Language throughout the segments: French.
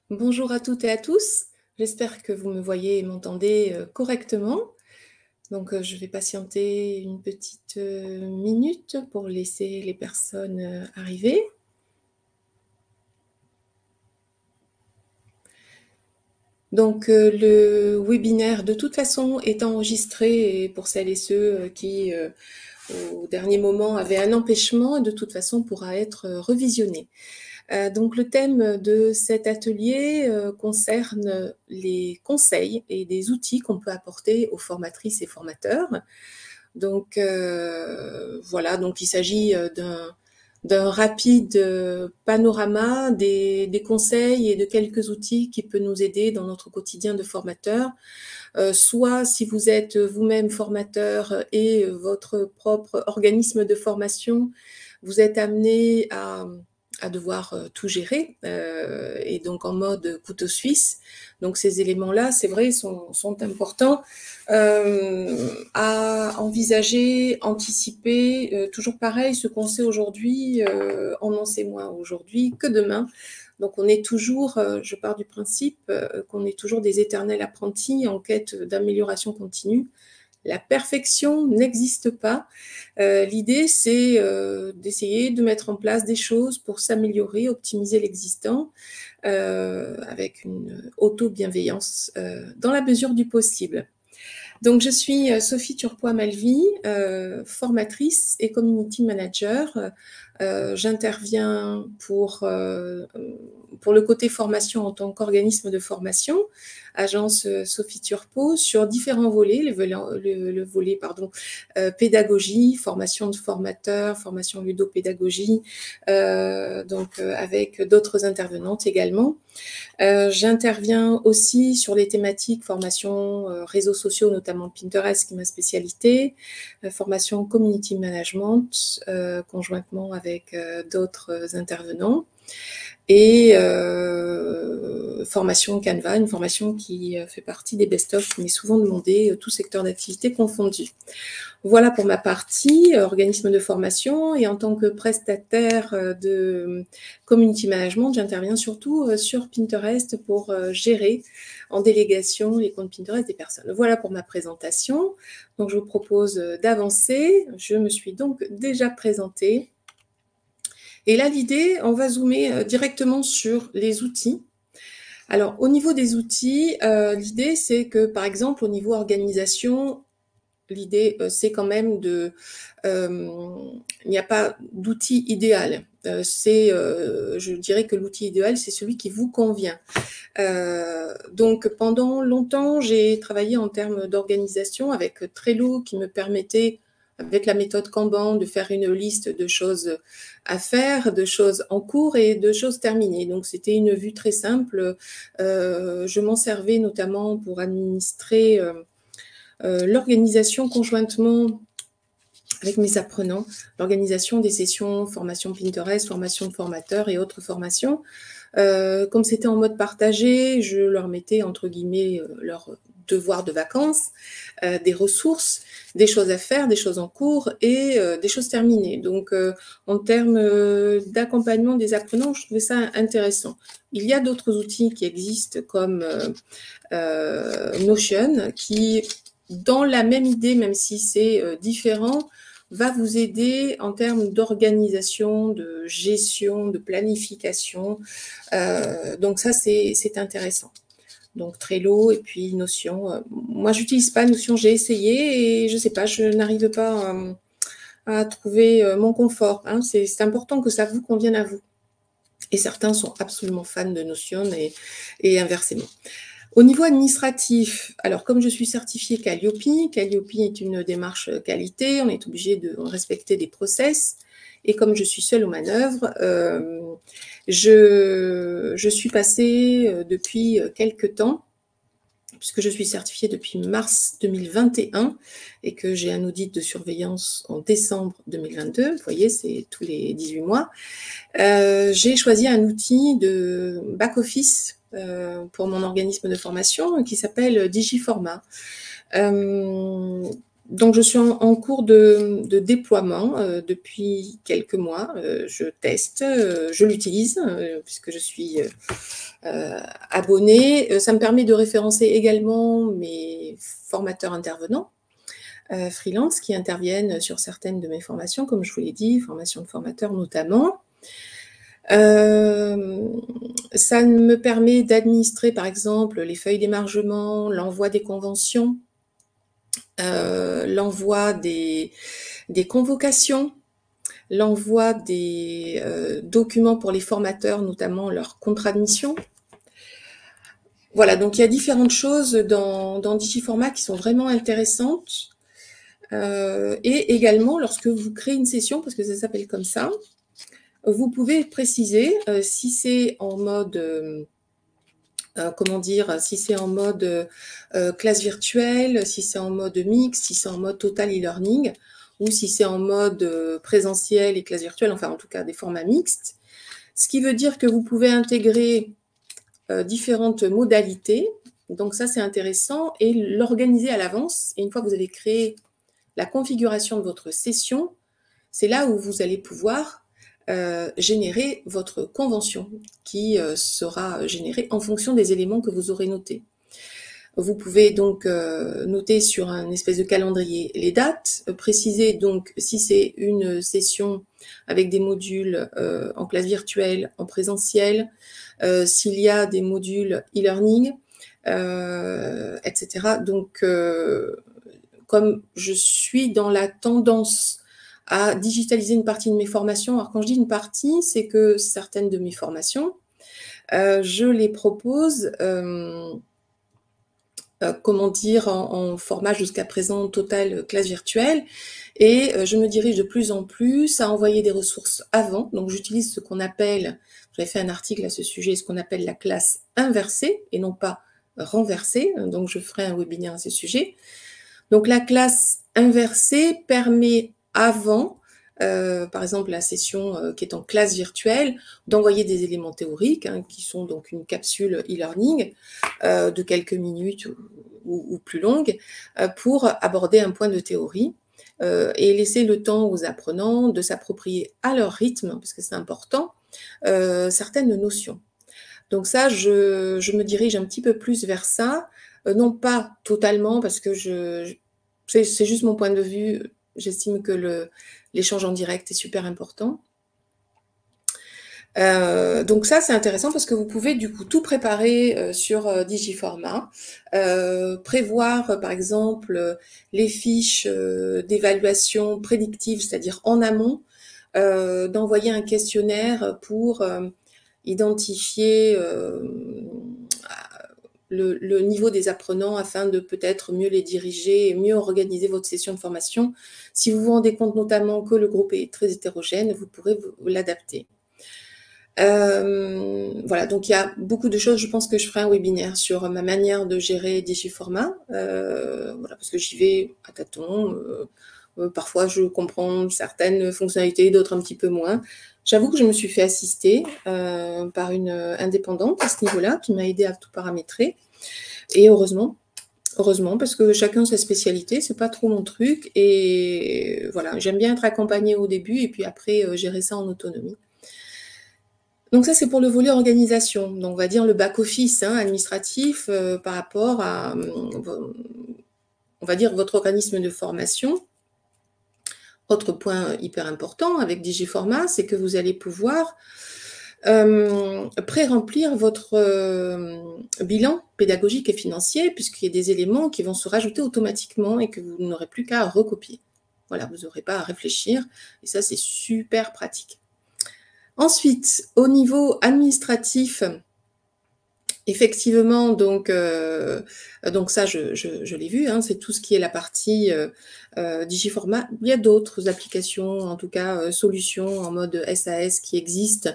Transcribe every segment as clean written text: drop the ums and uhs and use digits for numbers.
Bonjour à toutes et à tous. J'espère que vous me voyez et m'entendez correctement. Donc, je vais patienter une petite minute pour laisser les personnes arriver. Donc, le webinaire, de toute façon, est enregistré et pour celles et ceux qui, au dernier moment, avaient un empêchement, de toute façon, pourra être revisionné. Donc le thème de cet atelier concerne les conseils et des outils qu'on peut apporter aux formatrices et formateurs. Donc voilà, donc il s'agit d'un rapide panorama des conseils et de quelques outils qui peuvent nous aider dans notre quotidien de formateur. Soit si vous êtes vous-même formateur et votre propre organisme de formation, vous êtes amené à devoir tout gérer et donc en mode couteau suisse. Donc ces éléments-là, c'est vrai, sont importants à envisager, anticiper. Toujours pareil, ce qu'on sait aujourd'hui, on en sait moins aujourd'hui que demain. Donc on est toujours, je pars du principe qu'on est toujours des éternels apprentis en quête d'amélioration continue. La perfection n'existe pas. L'idée, c'est d'essayer de mettre en place des choses pour s'améliorer, optimiser l'existant, avec une auto-bienveillance dans la mesure du possible. Donc, je suis Sophie Turpois-Malvy, formatrice et community manager. J'interviens pour le côté formation en tant qu'organisme de formation, agence Sophie Turpo, sur différents volets, le volet pédagogie, formation de formateurs, formation ludopédagogie, donc avec d'autres intervenantes également. J'interviens aussi sur les thématiques formation réseaux sociaux, notamment Pinterest, qui est ma spécialité, formation community management, conjointement avec d'autres intervenants, et formation Canva, une formation qui fait partie des best-of, qui m'est souvent demandée, tout secteur d'activité confondu. Voilà pour ma partie organisme de formation, et en tant que prestataire de community management, j'interviens surtout sur Pinterest pour gérer en délégation les comptes Pinterest des personnes. Voilà pour ma présentation. Donc je vous propose d'avancer. Je me suis donc déjà présentée. Et là, l'idée, on va zoomer directement sur les outils. Alors, au niveau des outils, l'idée, c'est que, par exemple, au niveau organisation, l'idée, c'est quand même il n'y a pas d'outil idéal. Je dirais que l'outil idéal, c'est celui qui vous convient. Donc, pendant longtemps, j'ai travaillé en termes d'organisation avec Trello qui me permettait, avec la méthode Kanban, de faire une liste de choses à faire, de choses en cours et de choses terminées. Donc, c'était une vue très simple. Je m'en servais notamment pour administrer l'organisation conjointement avec mes apprenants, l'organisation des sessions, formation Pinterest, formation de formateurs et autres formations. Comme c'était en mode partagé, je leur mettais entre guillemets leurs devoirs de vacances, des ressources, des choses à faire, des choses en cours et des choses terminées. Donc, en termes d'accompagnement des apprenants, je trouvais ça intéressant. Il y a d'autres outils qui existent comme Notion qui, dans la même idée, même si c'est différent, va vous aider en termes d'organisation, de gestion, de planification. Donc ça, c'est intéressant. Donc Trello et puis Notion. Moi, j'utilise pas Notion, j'ai essayé et je sais pas, je n'arrive pas à trouver mon confort. Hein. C'est important que ça vous convienne à vous. Et certains sont absolument fans de Notion et inversement. Au niveau administratif, alors comme je suis certifiée Calliope est une démarche qualité, on est obligé de respecter des process, et comme je suis seule aux manœuvres, je suis passée depuis quelques temps, puisque je suis certifiée depuis mars 2021 et que j'ai un audit de surveillance en décembre 2022, vous voyez, c'est tous les 18 mois, j'ai choisi un outil de back-office pour mon organisme de formation qui s'appelle Digiforma. Donc, je suis en cours de déploiement depuis quelques mois. Je teste, je l'utilise puisque je suis abonnée. Ça me permet de référencer également mes formateurs intervenants freelance qui interviennent sur certaines de mes formations, comme je vous l'ai dit, formation de formateurs notamment. Ça me permet d'administrer, par exemple, les feuilles d'émargement, l'envoi des conventions, l'envoi des convocations, l'envoi des documents pour les formateurs, notamment leur contrat de mission. Voilà, donc il y a différentes choses dans Digiformat qui sont vraiment intéressantes. Et également, lorsque vous créez une session, parce que ça s'appelle comme ça, vous pouvez préciser si c'est en mode, comment dire, si c'est en mode classe virtuelle, si c'est en mode mix, si c'est en mode total e-learning, ou si c'est en mode présentiel et classe virtuelle, enfin en tout cas des formats mixtes. Ce qui veut dire que vous pouvez intégrer différentes modalités. Donc ça, c'est intéressant, et l'organiser à l'avance. Et une fois que vous avez créé la configuration de votre session, c'est là où vous allez pouvoir générer votre convention qui sera générée en fonction des éléments que vous aurez notés. Vous pouvez donc noter sur un espèce de calendrier les dates, préciser donc si c'est une session avec des modules en classe virtuelle, en présentiel, s'il y a des modules e-learning, etc. Donc, comme je suis dans la tendance à digitaliser une partie de mes formations, alors quand je dis une partie, c'est que certaines de mes formations, je les propose, comment dire, en format jusqu'à présent total classe virtuelle, et je me dirige de plus en plus à envoyer des ressources avant. Donc j'utilise ce qu'on appelle, j'avais fait un article à ce sujet, ce qu'on appelle la classe inversée et non pas renversée, donc je ferai un webinaire à ce sujet. Donc la classe inversée permet avant, par exemple la session qui est en classe virtuelle, d'envoyer des éléments théoriques, qui sont donc une capsule e-learning de quelques minutes ou plus longue, pour aborder un point de théorie et laisser le temps aux apprenants de s'approprier à leur rythme, parce que c'est important, certaines notions. Donc ça, je me dirige un petit peu plus vers ça, non pas totalement, parce que c'est juste mon point de vue, j'estime que l'échange en direct est super important. Donc ça, c'est intéressant parce que vous pouvez du coup tout préparer sur Digiformat, prévoir par exemple les fiches d'évaluation prédictive, c'est-à-dire en amont, d'envoyer un questionnaire pour identifier le niveau des apprenants afin de peut-être mieux les diriger et mieux organiser votre session de formation. Si vous vous rendez compte notamment que le groupe est très hétérogène, vous pourrez l'adapter. Voilà, donc il y a beaucoup de choses. Je pense que je ferai un webinaire sur ma manière de gérer Digiformat, voilà, parce que j'y vais à tâtons. Parfois, je comprends certaines fonctionnalités, d'autres un petit peu moins. J'avoue que je me suis fait assister par une indépendante à ce niveau-là, qui m'a aidé à tout paramétrer. Et heureusement, parce que chacun sa spécialité, c'est pas trop mon truc. Et voilà, j'aime bien être accompagnée au début et puis après gérer ça en autonomie. Donc ça, c'est pour le volet organisation. Donc on va dire le back-office administratif par rapport à, on va dire, votre organisme de formation. Autre point hyper important avec Digiformat, c'est que vous allez pouvoir pré-remplir votre bilan pédagogique et financier, puisqu'il y a des éléments qui vont se rajouter automatiquement et que vous n'aurez plus qu'à recopier. Voilà, vous n'aurez pas à réfléchir, et ça, c'est super pratique. Ensuite, au niveau administratif, effectivement, donc ça, je l'ai vu, c'est tout ce qui est la partie Digiformat. Il y a d'autres applications, en tout cas solutions en mode SAS qui existent,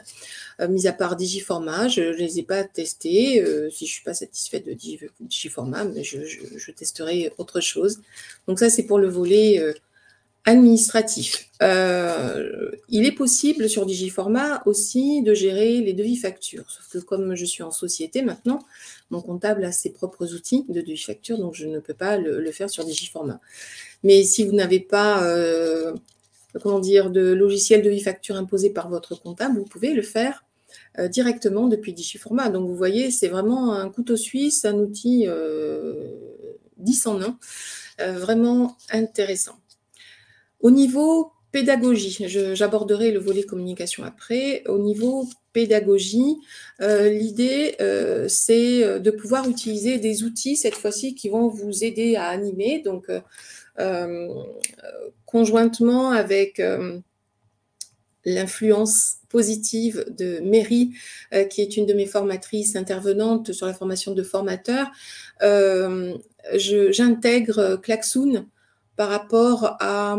mis à part Digiformat. Je ne les ai pas testées. Si je ne suis pas satisfaite de Digiformat, mais je testerai autre chose. Donc ça, c'est pour le volet Administratif. Il est possible sur Digiformat aussi de gérer les devis factures. Sauf que comme je suis en société maintenant, mon comptable a ses propres outils de devis facture, donc je ne peux pas le faire sur Digiformat. Mais si vous n'avez pas comment dire, de logiciel devis facture imposé par votre comptable, vous pouvez le faire directement depuis Digiformat. Donc vous voyez, c'est vraiment un couteau suisse, un outil 10 en 1, vraiment intéressant. Au niveau pédagogie, j'aborderai le volet communication après. Au niveau pédagogie, l'idée, c'est de pouvoir utiliser des outils, cette fois-ci, qui vont vous aider à animer. Donc, conjointement avec l'influence positive de Mary, qui est une de mes formatrices intervenantes sur la formation de formateurs, j'intègre Klaxoon par rapport à,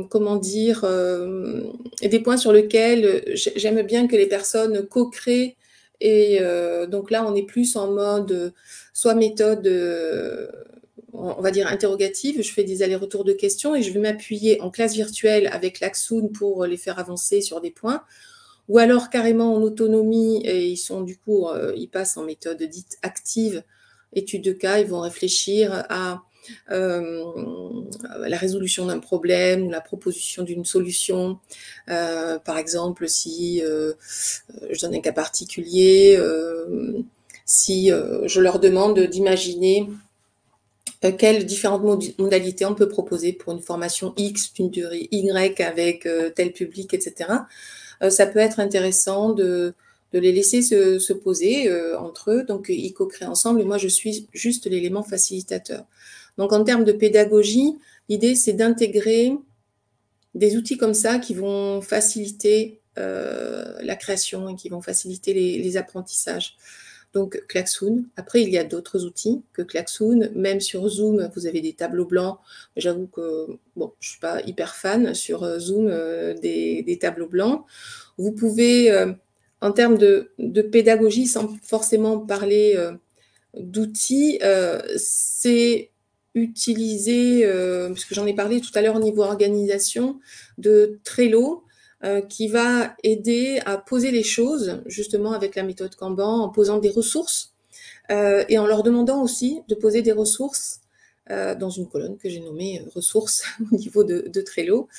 comment dire, des points sur lesquels j'aime bien que les personnes co-créent. Et donc là, on est plus en mode soit méthode, on va dire interrogative. Je fais des allers-retours de questions et je vais m'appuyer en classe virtuelle avec Klaxoon pour les faire avancer sur des points. Ou alors carrément en autonomie, et ils sont du coup, ils passent en méthode dite active, étude de cas, ils vont réfléchir à la résolution d'un problème ou la proposition d'une solution. Par exemple, si je donne un cas particulier, si je leur demande d'imaginer quelles différentes modalités on peut proposer pour une formation X d'une durée Y avec tel public, etc. Ça peut être intéressant de les laisser se poser entre eux. Donc, ils co-créent ensemble et moi, je suis juste l'élément facilitateur. Donc, en termes de pédagogie, l'idée, c'est d'intégrer des outils comme ça qui vont faciliter la création et qui vont faciliter les apprentissages. Donc, Klaxoon. Après, il y a d'autres outils que Klaxoon. Même sur Zoom, vous avez des tableaux blancs. J'avoue que bon, je ne suis pas hyper fan sur Zoom des tableaux blancs. Vous pouvez, en termes de pédagogie, sans forcément parler d'outils, c'est utiliser, puisque j'en ai parlé tout à l'heure au niveau organisation, de Trello, qui va aider à poser les choses, justement avec la méthode Kanban, en posant des ressources et en leur demandant aussi de poser des ressources dans une colonne que j'ai nommée ressources au niveau de Trello,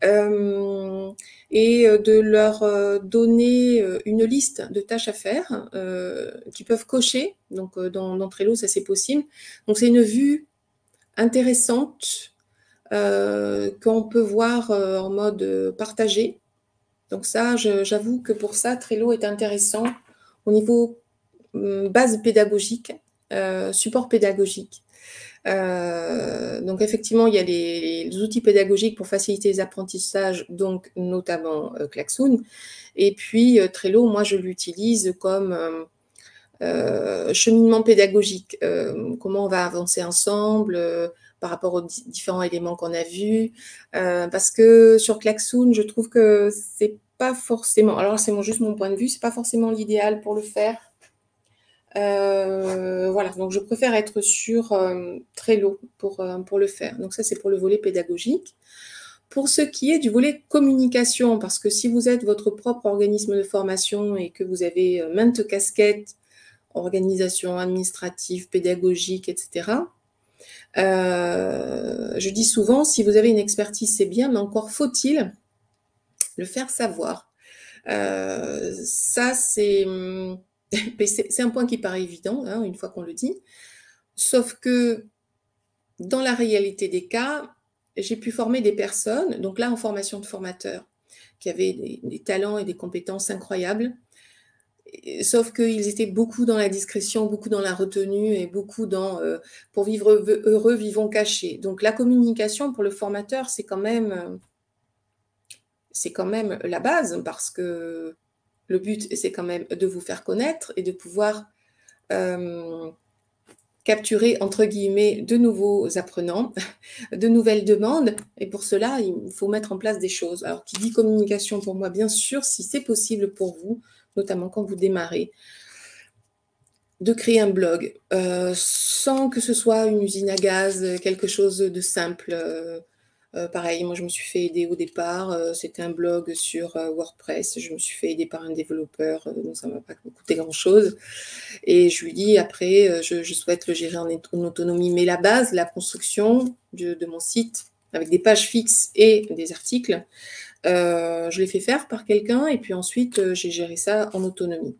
et de leur donner une liste de tâches à faire qu'ils peuvent cocher. Donc dans Trello, ça c'est possible. Donc c'est une vue intéressante qu'on peut voir en mode partagé. Donc ça, j'avoue que pour ça, Trello est intéressant au niveau base pédagogique, support pédagogique. Donc effectivement, il y a les outils pédagogiques pour faciliter les apprentissages, donc notamment Klaxoon. Et puis Trello, moi je l'utilise comme cheminement pédagogique. Comment on va avancer ensemble par rapport aux différents éléments qu'on a vus. Parce que sur Klaxoon, je trouve que c'est pas forcément, alors c'est juste mon point de vue, c'est pas forcément l'idéal pour le faire. Voilà, donc je préfère être sur Trello pour le faire. Donc ça, c'est pour le volet pédagogique. Pour ce qui est du volet communication, parce que si vous êtes votre propre organisme de formation et que vous avez maintes casquettes, organisation administrative, pédagogique, etc., je dis souvent, si vous avez une expertise, c'est bien, mais encore faut-il le faire savoir. Ça, c'est un point qui paraît évident, hein, une fois qu'on le dit. Sauf que dans la réalité des cas, j'ai pu former des personnes, donc là en formation de formateur, qui avaient des talents et des compétences incroyables, sauf qu'ils étaient beaucoup dans la discrétion, beaucoup dans la retenue et beaucoup dans pour vivre heureux, vivons cachés. Donc la communication pour le formateur, c'est quand même la base, parce que le but, c'est quand même de vous faire connaître et de pouvoir capturer, entre guillemets, de nouveaux apprenants, de nouvelles demandes. Et pour cela, il faut mettre en place des choses. Alors, qui dit communication pour moi, bien sûr, si c'est possible pour vous, notamment quand vous démarrez, de créer un blog, sans que ce soit une usine à gaz, quelque chose de simple. Pareil, moi je me suis fait aider au départ, c'était un blog sur WordPress, je me suis fait aider par un développeur, donc ça ne m'a pas coûté grand-chose. Et je lui dis après, je souhaite le gérer en autonomie. Mais la base, la construction de mon site, avec des pages fixes et des articles, je l'ai fait faire par quelqu'un et puis ensuite j'ai géré ça en autonomie.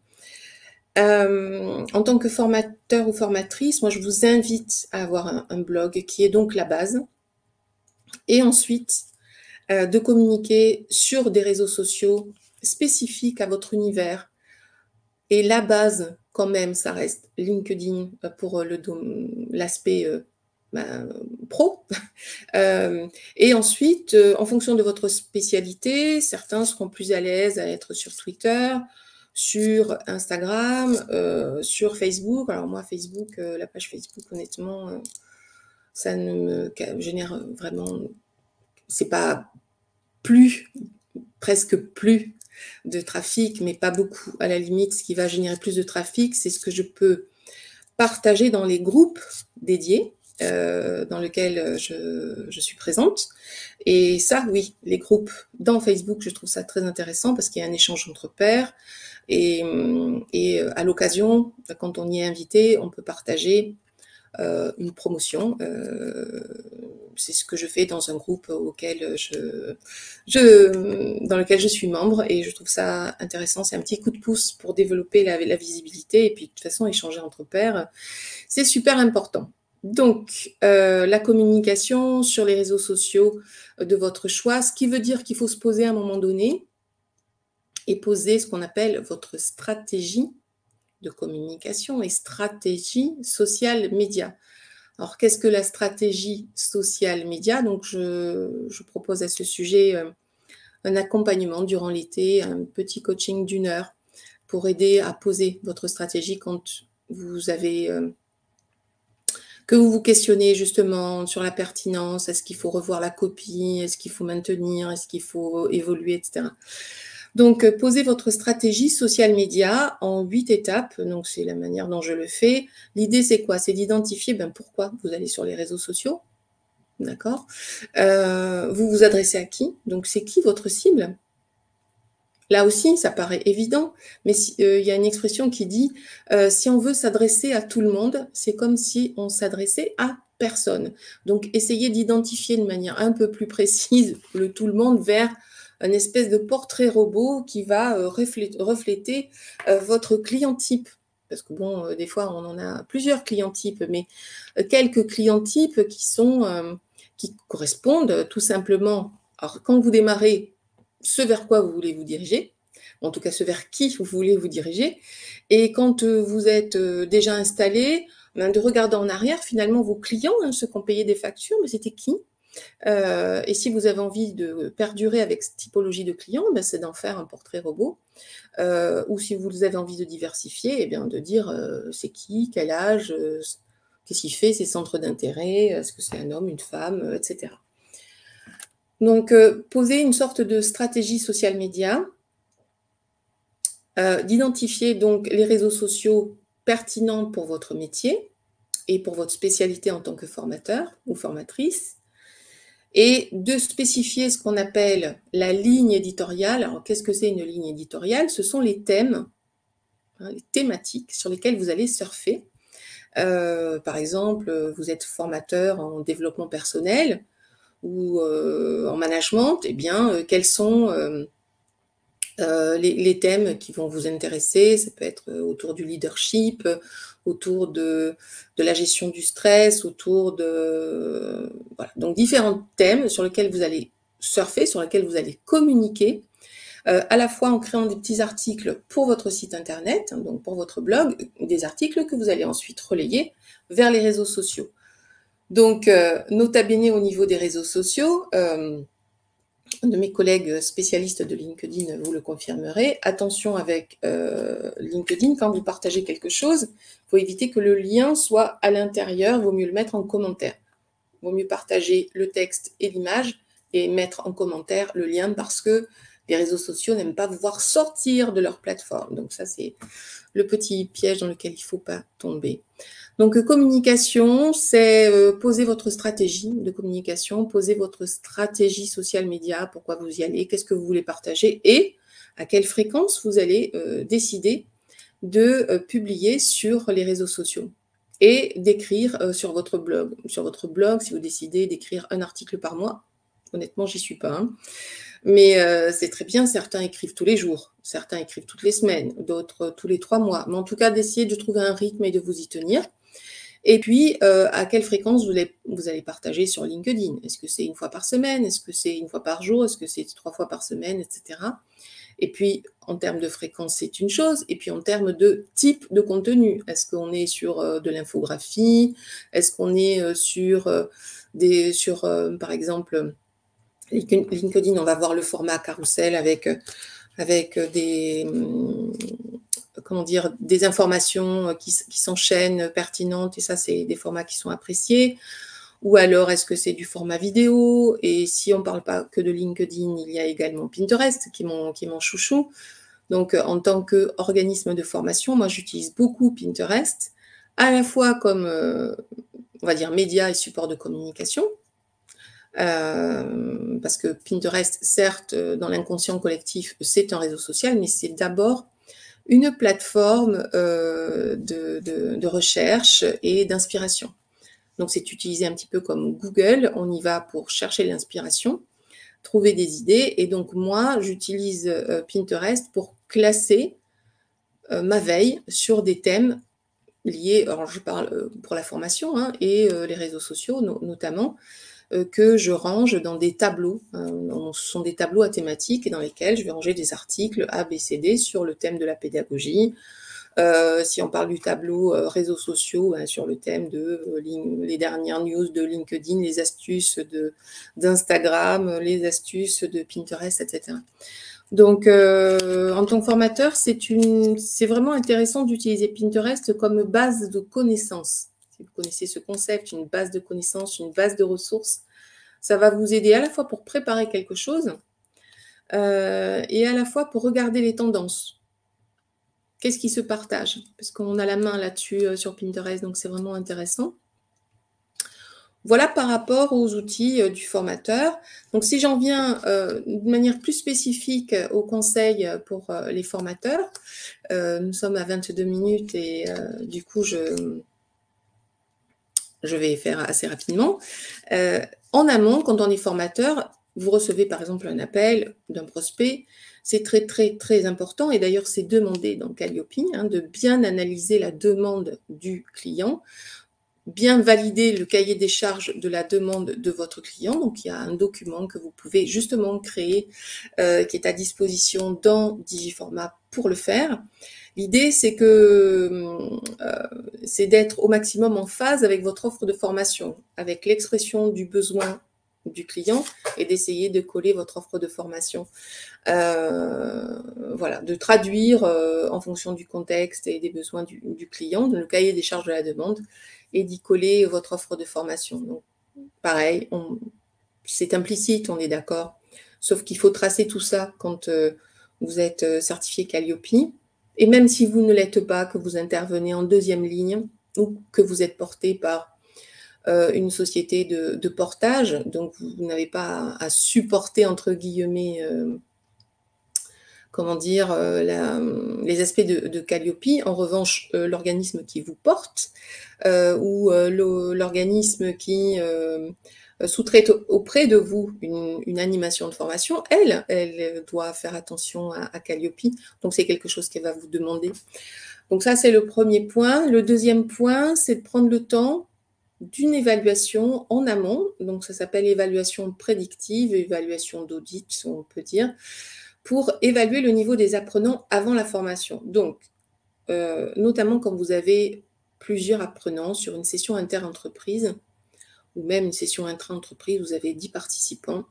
En tant que formateur ou formatrice, moi je vous invite à avoir un blog qui est donc la base. Et ensuite, de communiquer sur des réseaux sociaux spécifiques à votre univers. Et la base, quand même, ça reste LinkedIn pour l'aspect pro. Et ensuite, en fonction de votre spécialité, certains seront plus à l'aise à être sur Twitter, sur Instagram, sur Facebook. Alors moi, Facebook, la page Facebook, honnêtement, ça ne me génère vraiment... C'est pas presque plus de trafic, mais pas beaucoup. À la limite, ce qui va générer plus de trafic, c'est ce que je peux partager dans les groupes dédiés dans lesquels je suis présente. Et ça, oui, les groupes dans Facebook, je trouve ça très intéressant parce qu'il y a un échange entre pairs. Et à l'occasion, quand on y est invité, on peut partager une promotion. C'est ce que je fais dans un groupe dans lequel je suis membre et je trouve ça intéressant. C'est un petit coup de pouce pour développer la visibilité et puis de toute façon échanger entre pairs, c'est super important. Donc, la communication sur les réseaux sociaux de votre choix, ce qui veut dire qu'il faut se poser à un moment donné et poser ce qu'on appelle votre stratégie de communication et stratégie social média. Alors, qu'est-ce que la stratégie social média? Donc, je propose à ce sujet un accompagnement durant l'été, un petit coaching d'1 heure pour aider à poser votre stratégie quand vous avez... que vous vous questionnez justement sur la pertinence, est-ce qu'il faut revoir la copie, est-ce qu'il faut maintenir, est-ce qu'il faut évoluer, etc. Donc, posez votre stratégie social média en 8 étapes. Donc, c'est la manière dont je le fais. L'idée, c'est quoi? C'est d'identifier pourquoi vous allez sur les réseaux sociaux. D'accord? Vous vous adressez à qui? Donc, c'est qui votre cible? Là aussi, ça paraît évident, mais il y a une expression qui dit si on veut s'adresser à tout le monde, c'est comme si on s'adressait à personne. Donc, essayez d'identifier de manière un peu plus précise le tout le monde vers une espèce de portrait robot qui va refléter votre client type. Parce que bon, des fois, on en a plusieurs clients types, mais quelques clients types qui correspondent tout simplement. Alors, quand vous démarrez, ce vers quoi vous voulez vous diriger, en tout cas ce vers qui vous voulez vous diriger, et quand vous êtes déjà installé, de regarder en arrière, finalement vos clients, ceux qui ont payé des factures, mais c'était qui? Et si vous avez envie de perdurer avec cette typologie de clients, c'est d'en faire un portrait robot, ou si vous avez envie de diversifier, bien de dire c'est qui, quel âge, qu'est-ce qu'il fait, ses centres d'intérêt, est-ce que c'est un homme, une femme, etc. Donc, poser une sorte de stratégie social média, d'identifier donc les réseaux sociaux pertinents pour votre métier et pour votre spécialité en tant que formateur ou formatrice, et de spécifier ce qu'on appelle la ligne éditoriale. Alors, qu'est-ce que c'est une ligne éditoriale? Ce sont les thèmes, les thématiques sur lesquelles vous allez surfer. Par exemple, vous êtes formateur en développement personnel, ou en management, quels sont les thèmes qui vont vous intéresser? Ça peut être autour du leadership, autour de la gestion du stress, autour de... Voilà. Donc, différents thèmes sur lesquels vous allez surfer, sur lesquels vous allez communiquer, à la fois en créant des petits articles pour votre site internet, donc pour votre blog, des articles que vous allez ensuite relayer vers les réseaux sociaux. Donc, nota bene au niveau des réseaux sociaux, un de mes collègues spécialistes de LinkedIn vous le confirmerez, attention avec LinkedIn, quand vous partagez quelque chose, il faut éviter que le lien soit à l'intérieur, il vaut mieux le mettre en commentaire. Il vaut mieux partager le texte et l'image et mettre en commentaire le lien parce que Les réseaux sociaux n'aiment pas vous voir sortir de leur plateforme. Donc ça, c'est le petit piège dans lequel il ne faut pas tomber. Donc, communication, c'est poser votre stratégie de communication, poser votre stratégie social média, pourquoi vous y allez, qu'est-ce que vous voulez partager et à quelle fréquence vous allez décider de publier sur les réseaux sociaux et d'écrire sur votre blog. Sur votre blog, si vous décidez d'écrire un article par mois, honnêtement, j'y suis pas, hein. Mais c'est très bien, certains écrivent tous les jours, certains écrivent toutes les semaines, d'autres tous les 3 mois. Mais en tout cas, d'essayer de trouver un rythme et de vous y tenir. Et puis, à quelle fréquence vous allez partager sur LinkedIn? Est-ce que c'est 1 fois par semaine? Est-ce que c'est 1 fois par jour? Est-ce que c'est 3 fois par semaine? Etc. Et puis, en termes de fréquence, c'est une chose. Et puis, en termes de type de contenu, est-ce qu'on est sur de l'infographie? Est-ce qu'on est sur, par exemple, LinkedIn, on va voir le format carrousel avec des, comment dire, des informations qui s'enchaînent pertinentes, et ça, c'est des formats qui sont appréciés. Ou alors, est-ce que c'est du format vidéo? Et si on ne parle pas que de LinkedIn, il y a également Pinterest qui est mon chouchou. Donc, en tant qu'organisme de formation, moi, j'utilise beaucoup Pinterest, à la fois comme, on va dire, média et support de communication. Parce que Pinterest, certes, dans l'inconscient collectif, c'est un réseau social, mais c'est d'abord une plateforme de recherche et d'inspiration. Donc, c'est utilisé un petit peu comme Google. On y va pour chercher l'inspiration, trouver des idées. Et donc, moi, j'utilise Pinterest pour classer ma veille sur des thèmes liés, alors je parle pour la formation, hein, et les réseaux sociaux notamment, que je range dans des tableaux. Ce sont des tableaux à thématiques dans lesquels je vais ranger des articles A, B, C, D sur le thème de la pédagogie. Si on parle du tableau réseaux sociaux, sur le thème de les dernières news de LinkedIn, les astuces d'Instagram, les astuces de Pinterest, etc. Donc, en tant que formateur, c'est vraiment intéressant d'utiliser Pinterest comme base de connaissances. Si vous connaissez ce concept, une base de connaissances, une base de ressources, ça va vous aider à la fois pour préparer quelque chose et à la fois pour regarder les tendances. Qu'est-ce qui se partage? Parce qu'on a la main là-dessus sur Pinterest, donc c'est vraiment intéressant. Voilà par rapport aux outils du formateur. Donc, si j'en viens de manière plus spécifique aux conseils pour les formateurs, nous sommes à 22 minutes et du coup, je vais faire assez rapidement. En amont, quand on est formateur, vous recevez par exemple un appel d'un prospect. C'est très, très, très important, et d'ailleurs, c'est demandé dans Calliope, hein, de bien analyser la demande du client, bien valider le cahier des charges de la demande de votre client. Donc, il y a un document que vous pouvez justement créer qui est à disposition dans Digiformat pour le faire. L'idée, c'est c'est d'être au maximum en phase avec votre offre de formation, avec l'expression du besoin du client et d'essayer de coller votre offre de formation. Voilà, de traduire en fonction du contexte et des besoins du client, le cahier des charges de la demande, et d'y coller votre offre de formation. Donc, pareil, c'est implicite, on est d'accord, sauf qu'il faut tracer tout ça quand vous êtes certifié Calliope, et même si vous ne l'êtes pas, que vous intervenez en deuxième ligne, ou que vous êtes porté par une société de portage, donc vous n'avez pas à supporter, entre guillemets, comment dire, les aspects de Calliope. En revanche, l'organisme qui vous porte ou l'organisme qui sous-traite auprès de vous une animation de formation, elle doit faire attention à Calliope. Donc, c'est quelque chose qu'elle va vous demander. Donc, ça, c'est le premier point. Le deuxième point, c'est de prendre le temps d'une évaluation en amont. Donc, ça s'appelle évaluation prédictive, évaluation d'audit, on peut dire, pour évaluer le niveau des apprenants avant la formation. Donc, notamment quand vous avez plusieurs apprenants sur une session inter-entreprise, ou même une session intra-entreprise, vous avez 10 participants.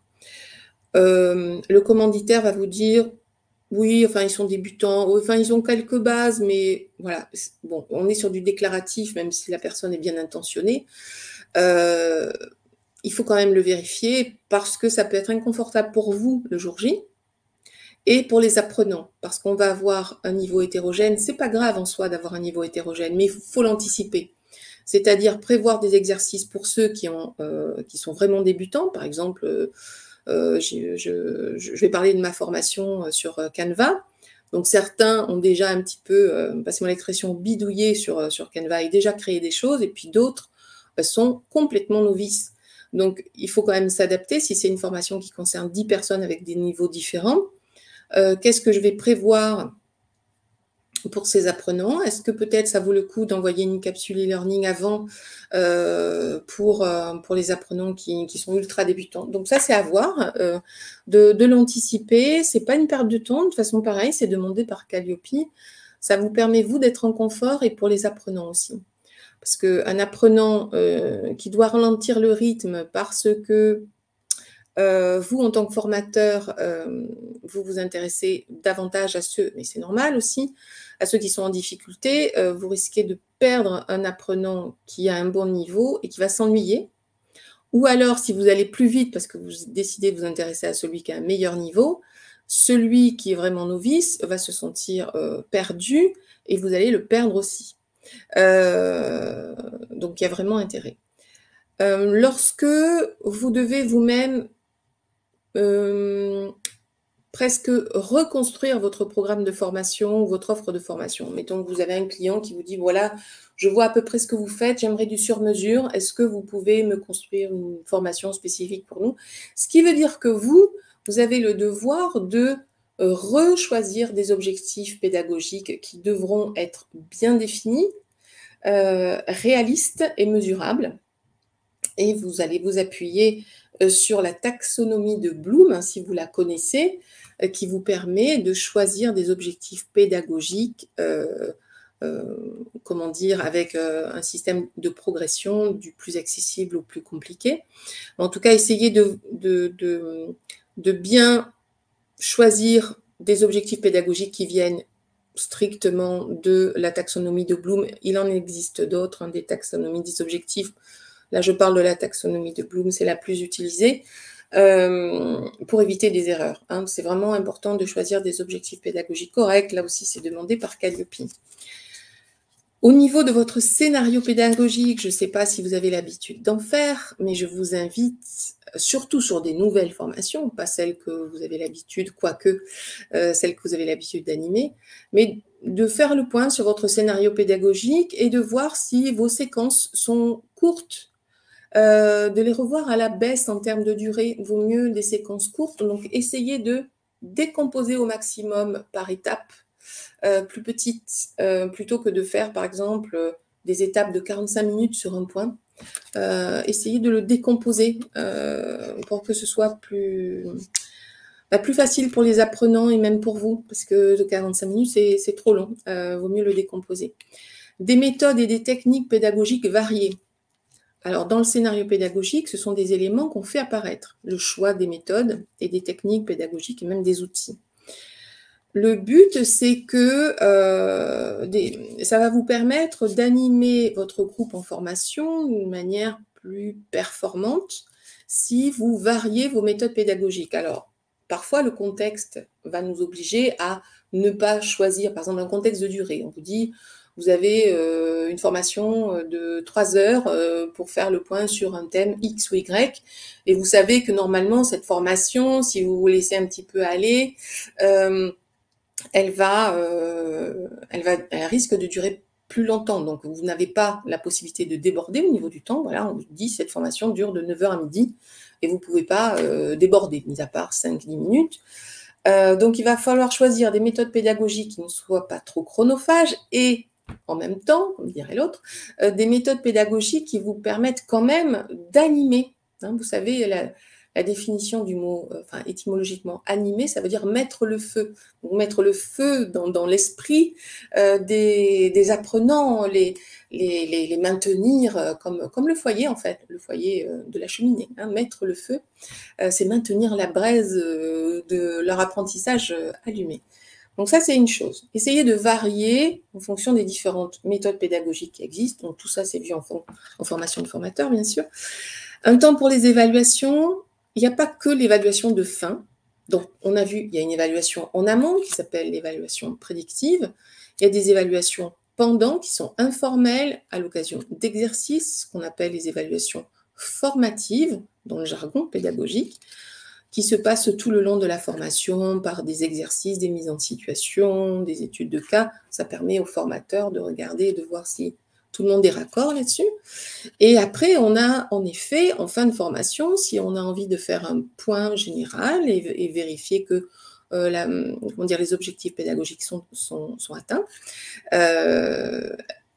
Le commanditaire va vous dire, oui, enfin, ils sont débutants, enfin, ils ont quelques bases, mais voilà, bon, on est sur du déclaratif, même si la personne est bien intentionnée. Il faut quand même le vérifier, parce que ça peut être inconfortable pour vous le jour J, et pour les apprenants, parce qu'on va avoir un niveau hétérogène. C'est pas grave en soi d'avoir un niveau hétérogène, mais il faut l'anticiper. C'est-à-dire prévoir des exercices pour ceux qui sont vraiment débutants. Par exemple, je vais parler de ma formation sur Canva. Donc certains ont déjà un petit peu, passez-moi l'expression, bidouillé sur Canva et déjà créé des choses, et puis d'autres sont complètement novices. Donc il faut quand même s'adapter. Si c'est une formation qui concerne 10 personnes avec des niveaux différents, qu'est-ce que je vais prévoir pour ces apprenants? Est-ce que peut-être ça vaut le coup d'envoyer une capsule e-learning avant pour les apprenants qui sont ultra débutants? Donc ça, c'est à voir, de l'anticiper. C'est pas une perte de temps. De toute façon, pareil, c'est demandé par Calliope. Ça vous permet, vous, d'être en confort et pour les apprenants aussi. Parce qu'un apprenant qui doit ralentir le rythme parce que vous, en tant que formateur, vous vous intéressez davantage à ceux, mais c'est normal aussi, à ceux qui sont en difficulté, vous risquez de perdre un apprenant qui a un bon niveau et qui va s'ennuyer. Ou alors, si vous allez plus vite parce que vous décidez de vous intéresser à celui qui a un meilleur niveau, celui qui est vraiment novice va se sentir perdu et vous allez le perdre aussi. Donc, il y a vraiment intérêt. Lorsque vous devez vous-même presque reconstruire votre programme de formation ou votre offre de formation. Mettons que vous avez un client qui vous dit, voilà, je vois à peu près ce que vous faites, j'aimerais du sur-mesure, est-ce que vous pouvez me construire une formation spécifique pour nous? Ce qui veut dire que vous avez le devoir de rechoisir des objectifs pédagogiques qui devront être bien définis, réalistes et mesurables. Et vous allez vous appuyer sur la taxonomie de Bloom, hein, si vous la connaissez, qui vous permet de choisir des objectifs pédagogiques, comment dire, avec un système de progression du plus accessible au plus compliqué. En tout cas, essayez de bien choisir des objectifs pédagogiques qui viennent strictement de la taxonomie de Bloom. Il en existe d'autres, hein, des taxonomies des objectifs. Là, je parle de la taxonomie de Bloom, c'est la plus utilisée, pour éviter des erreurs. Hein. C'est vraiment important de choisir des objectifs pédagogiques corrects. Là aussi, c'est demandé par Calliope. Au niveau de votre scénario pédagogique, je ne sais pas si vous avez l'habitude d'en faire, mais je vous invite, surtout sur des nouvelles formations, pas celles que vous avez l'habitude, quoique celles que vous avez l'habitude d'animer, mais de faire le point sur votre scénario pédagogique et de voir si vos séquences sont courtes, de les revoir à la baisse en termes de durée. Il vaut mieux des séquences courtes, donc essayez de décomposer au maximum par étapes plus petites, plutôt que de faire par exemple des étapes de 45 minutes sur un point. Essayez de le décomposer pour que ce soit plus facile pour les apprenants et même pour vous, parce que de 45 minutes, c'est trop long. Vaut mieux le décomposer. Des méthodes et des techniques pédagogiques variées. Alors, dans le scénario pédagogique, ce sont des éléments qu'on fait apparaître, le choix des méthodes et des techniques pédagogiques et même des outils. Le but, c'est que ça va vous permettre d'animer votre groupe en formation d'une manière plus performante si vous variez vos méthodes pédagogiques. Alors, parfois, le contexte va nous obliger à ne pas choisir, par exemple, un contexte de durée. On vous dit, vous avez une formation de 3 heures pour faire le point sur un thème X ou Y, et vous savez que normalement, cette formation, si vous vous laissez un petit peu aller, elle risque de durer plus longtemps. Donc, vous n'avez pas la possibilité de déborder au niveau du temps. Voilà, on vous dit, cette formation dure de 9h à midi, et vous ne pouvez pas déborder, mis à part 5-10 minutes. Donc, il va falloir choisir des méthodes pédagogiques qui ne soient pas trop chronophages et en même temps, comme dirait l'autre, des méthodes pédagogiques qui vous permettent quand même d'animer. Hein, vous savez, la définition du mot, étymologiquement, animer, ça veut dire mettre le feu. Donc, mettre le feu dans l'esprit des apprenants, les maintenir comme le foyer, en fait, le foyer de la cheminée. Hein, mettre le feu, c'est maintenir la braise de leur apprentissage allumé. Donc ça, c'est une chose. Essayez de varier en fonction des différentes méthodes pédagogiques qui existent. Donc tout ça, c'est vu en formation de formateur, bien sûr. Un temps pour les évaluations. Il n'y a pas que l'évaluation de fin. Donc, on a vu, il y a une évaluation en amont qui s'appelle l'évaluation prédictive. Il y a des évaluations pendant qui sont informelles à l'occasion d'exercices, qu'on appelle les évaluations formatives dans le jargon pédagogique, qui se passent tout le long de la formation par des exercices, des mises en situation, des études de cas. Ça permet aux formateurs de regarder et de voir si tout le monde est raccord là-dessus. Et après, on a en effet, en fin de formation, si on a envie de faire un point général et vérifier que les objectifs pédagogiques sont atteints,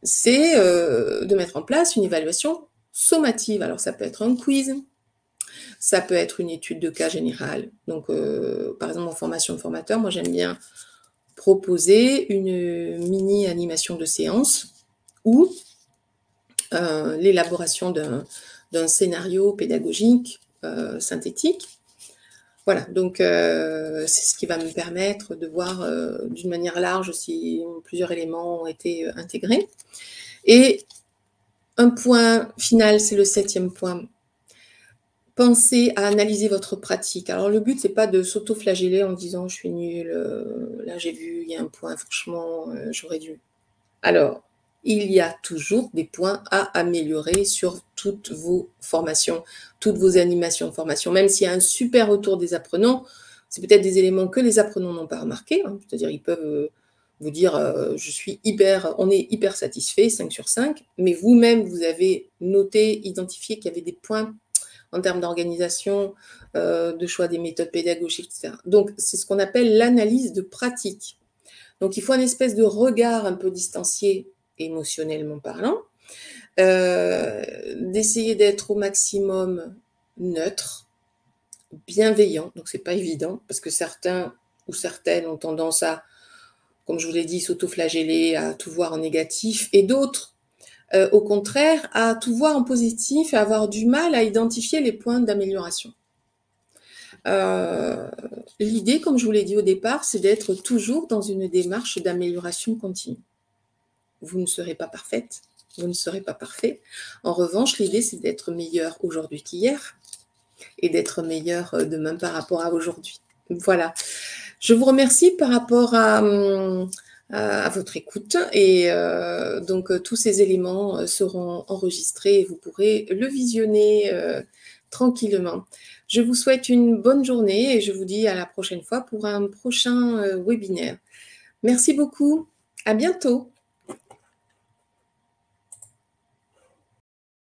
c'est de mettre en place une évaluation sommative. Alors, ça peut être un quiz, ça peut être une étude de cas générale. Donc, par exemple, en formation de formateur, moi, j'aime bien proposer une mini-animation de séance ou l'élaboration d'un scénario pédagogique synthétique. Voilà, donc c'est ce qui va me permettre de voir d'une manière large si plusieurs éléments ont été intégrés. Et un point final, c'est le 7e point. Pensez à analyser votre pratique. Alors, le but, c'est pas de s'auto-flageller en disant « je suis nulle, là j'ai vu, il y a un point, franchement, j'aurais dû… » Alors, il y a toujours des points à améliorer sur toutes vos formations, toutes vos animations de formation. Même s'il y a un super retour des apprenants, c'est peut-être des éléments que les apprenants n'ont pas remarqués. Hein. C'est-à-dire, ils peuvent vous dire on est hyper satisfait, 5 sur 5, mais vous-même, vous avez noté, identifié qu'il y avait des points en termes d'organisation, de choix des méthodes pédagogiques, etc. Donc, c'est ce qu'on appelle l'analyse de pratique. Donc, il faut un espèce de regard un peu distancié, émotionnellement parlant, d'essayer d'être au maximum neutre, bienveillant. Donc, c'est pas évident, parce que certains ou certaines ont tendance à, comme je vous l'ai dit, s'auto-flageller, à tout voir en négatif, et d'autres, au contraire, à tout voir en positif et avoir du mal à identifier les points d'amélioration. L'idée, comme je vous l'ai dit au départ, c'est d'être toujours dans une démarche d'amélioration continue. Vous ne serez pas parfaite, vous ne serez pas parfait. En revanche, l'idée, c'est d'être meilleur aujourd'hui qu'hier et d'être meilleur demain par rapport à aujourd'hui. Voilà. Je vous remercie par rapport à votre écoute et donc tous ces éléments seront enregistrés et vous pourrez le visionner tranquillement. Je vous souhaite une bonne journée et je vous dis à la prochaine fois pour un prochain webinaire. Merci beaucoup, à bientôt.